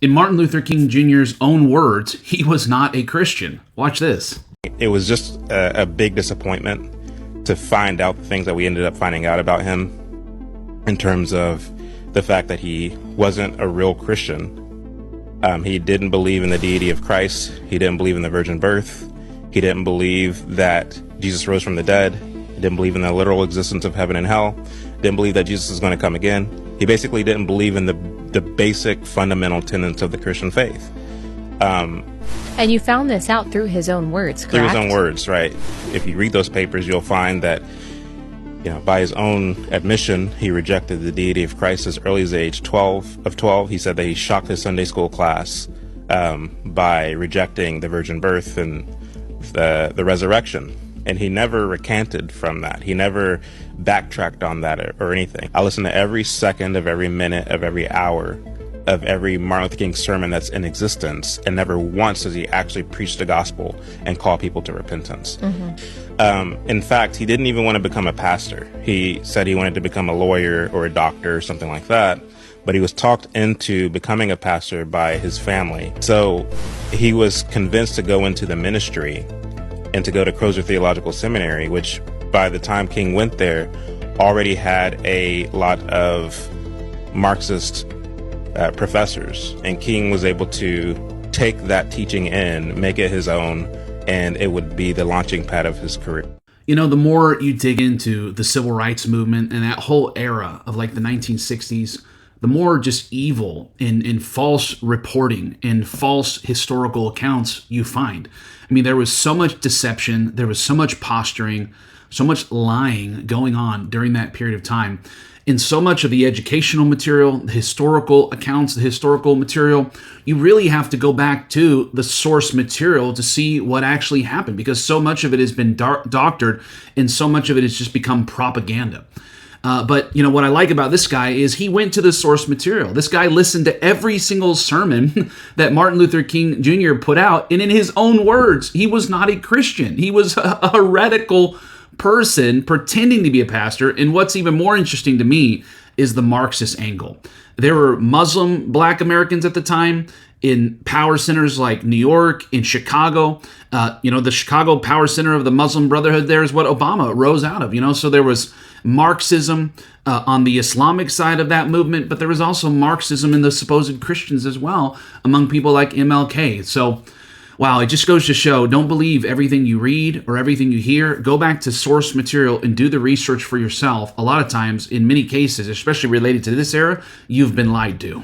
In Martin Luther King Jr.'s own words, he was not a Christian. Watch this. It was just a big disappointment to find out the things that we ended up finding out about him in terms of the fact that he wasn't a real Christian. He didn't believe in the deity of Christ. He didn't believe in the virgin birth. He didn't believe that Jesus rose from the dead. He didn't believe in the literal existence of heaven and hell. Didn't believe that Jesus is going to come again. He basically didn't believe in the basic fundamental tenets of the Christian faith. And you found this out through his own words, correct? Through his own words, right. If you read those papers, you'll find that, by his own admission, he rejected the deity of Christ as early as the age 12. He said that he shocked his Sunday school class by rejecting the virgin birth and the resurrection. And he never recanted from that. He never backtracked on that or anything. I listened to every second of every minute of every hour of every Martin Luther King sermon that's in existence, and never once does he actually preach the gospel and call people to repentance. In fact, he didn't even want to become a pastor. He said he wanted to become a lawyer or a doctor or something like that, but he was talked into becoming a pastor by his family. So he was convinced to go into the ministry and to go to Crozer Theological Seminary, which by the time King went there already had a lot of Marxist professors, and King was able to take that teaching in, make it his own, and it would be the launching pad of his career. The more you dig into the civil rights movement and that whole era of like the 1960s, the more just evil and false reporting and false historical accounts you find. There was so much deception, there was so much posturing, so much lying going on during that period of time. In so much of the educational material, the historical accounts, the historical material, you really have to go back to the source material to see what actually happened, because so much of it has been doctored and so much of it has just become propaganda. But what I like about this guy is he went to the source material. This guy listened to every single sermon that Martin Luther King Jr. put out, and in his own words, he was not a Christian. He was a heretical person pretending to be a pastor. And what's even more interesting to me is the Marxist angle. There were Muslim Black Americans at the time in power centers like New York, in Chicago. The Chicago Power Center of the Muslim Brotherhood there is what Obama rose out of. So there was Marxism on the Islamic side of that movement, but there was also Marxism in the supposed Christians as well among people like MLK. So wow, it just goes to show, don't believe everything you read or everything you hear. Go back to source material and do the research for yourself. A lot of times, in many cases, especially related to this era, you've been lied to.